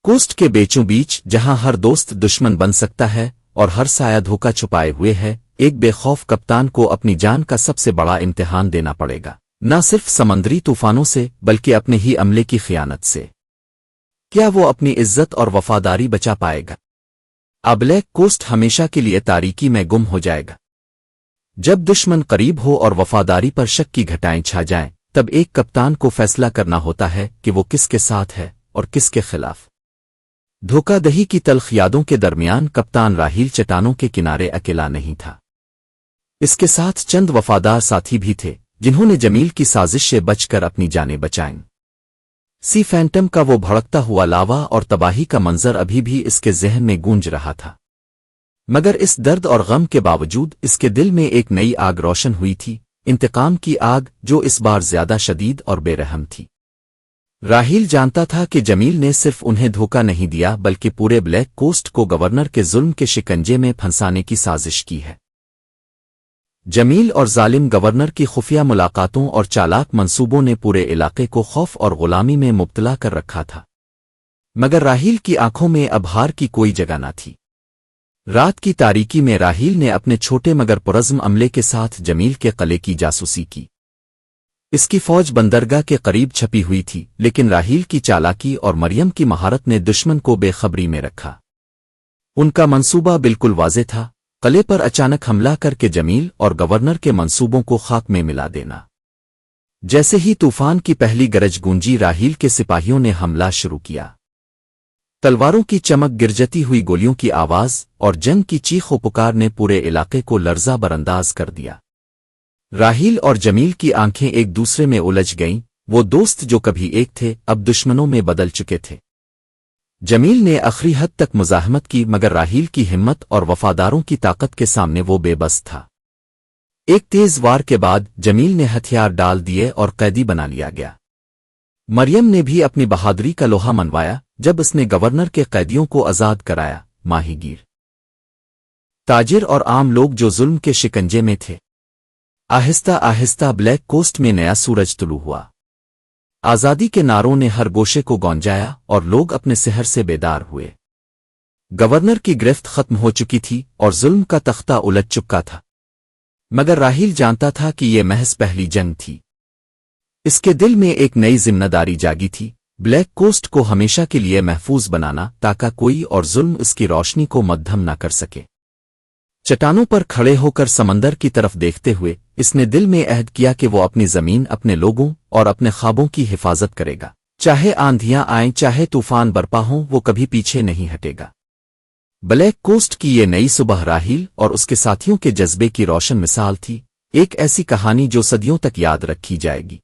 Cost کے بیچوں بیچ جہاں ہر دوست دشمن بن سکتا ہے اور ہر سایہ دھوکہ چھپائے ہوئے ہے، ایک بے خوف کپتان کو اپنی جان کا سب سے بڑا امتحان دینا پڑے گا، نہ صرف سمندری طوفانوں سے بلکہ اپنے ہی عملے کی خیانت سے۔ کیا وہ اپنی عزت اور وفاداری بچا پائے گا؟ اب بلیک کوسٹ ہمیشہ کے لیے تاریکی میں گم ہو جائے گا۔ جب دشمن قریب ہو اور وفاداری پر شک کی گھٹائیں چھا جائیں، تب ایک کپتان کو فیصلہ کرنا ہوتا ہے کہ وہ کس کے ساتھ ہے اور کس کے خلاف۔ دھوکہ دہی کی تلخ یادوں کے درمیان کپتان راہیل چٹانوں کے کنارے اکیلا نہیں تھا۔ اس کے ساتھ چند وفادار ساتھی بھی تھے جنہوں نے جمیل کی سازش سے بچ کر اپنی جانیں بچائیں۔ سی فینٹم کا وہ بھڑکتا ہوا لاوا اور تباہی کا منظر ابھی بھی اس کے ذہن میں گونج رہا تھا، مگر اس درد اور غم کے باوجود اس کے دل میں ایک نئی آگ روشن ہوئی تھی، انتقام کی آگ جو اس بار زیادہ شدید اور بے رحم تھی۔ راہیل جانتا تھا کہ جمیل نے صرف انہیں دھوکہ نہیں دیا بلکہ پورے بلیک کوسٹ کو گورنر کے ظلم کے شکنجے میں پھنسانے کی سازش کی ہے۔ جمیل اور ظالم گورنر کی خفیہ ملاقاتوں اور چالاک منصوبوں نے پورے علاقے کو خوف اور غلامی میں مبتلا کر رکھا تھا، مگر راہیل کی آنکھوں میں اب ہار کی کوئی جگہ نہ تھی۔ رات کی تاریکی میں راہیل نے اپنے چھوٹے مگر پرعزم عملے کے ساتھ جمیل کے قلعے کی جاسوسی کی۔ اس کی فوج بندرگاہ کے قریب چھپی ہوئی تھی، لیکن راہیل کی چالاکی اور مریم کی مہارت نے دشمن کو بے خبری میں رکھا۔ ان کا منصوبہ بالکل واضح تھا، قلعے پر اچانک حملہ کر کے جمیل اور گورنر کے منصوبوں کو خاک میں ملا دینا۔ جیسے ہی طوفان کی پہلی گرج گونجی، راہیل کے سپاہیوں نے حملہ شروع کیا۔ تلواروں کی چمک، گرجتی ہوئی گولیوں کی آواز اور جنگ کی چیخ و پکار نے پورے علاقے کو لرزہ برانداز کر دیا۔ راہیل اور جمیل کی آنکھیں ایک دوسرے میں الجھ گئیں، وہ دوست جو کبھی ایک تھے اب دشمنوں میں بدل چکے تھے۔ جمیل نے آخری حد تک مزاحمت کی، مگر راہیل کی ہمت اور وفاداروں کی طاقت کے سامنے وہ بے بس تھا۔ ایک تیز وار کے بعد جمیل نے ہتھیار ڈال دیے اور قیدی بنا لیا گیا۔ مریم نے بھی اپنی بہادری کا لوہا منوایا جب اس نے گورنر کے قیدیوں کو آزاد کرایا۔ ماہی گیر، تاجر اور عام لوگ جو ظلم کے شکنجے میں تھے، آہستہ آہستہ بلیک کوسٹ میں نیا سورج طلوع ہوا۔ آزادی کے نعروں نے ہر گوشے کو گونجایا اور لوگ اپنے سحر سے بیدار ہوئے۔ گورنر کی گرفت ختم ہو چکی تھی اور ظلم کا تختہ الٹ چکا تھا، مگر راہیل جانتا تھا کہ یہ محض پہلی جنگ تھی۔ اس کے دل میں ایک نئی ذمہ داری جاگی تھی، بلیک کوسٹ کو ہمیشہ کے لیے محفوظ بنانا تاکہ کوئی اور ظلم اس کی روشنی کو مدھم نہ کر سکے۔ چٹانوں پر کھڑے ہو کر سمندر کی طرف دیکھتے ہوئے اس نے دل میں عہد کیا کہ وہ اپنی زمین، اپنے لوگوں اور اپنے خوابوں کی حفاظت کرے گا، چاہے آندھیاں آئیں، چاہے طوفان برپا ہوں، وہ کبھی پیچھے نہیں ہٹے گا۔ بلیک کوسٹ کی یہ نئی صبح راہیل اور اس کے ساتھیوں کے جذبے کی روشن مثال تھی، ایک ایسی کہانی جو صدیوں تک یاد رکھی جائے گی۔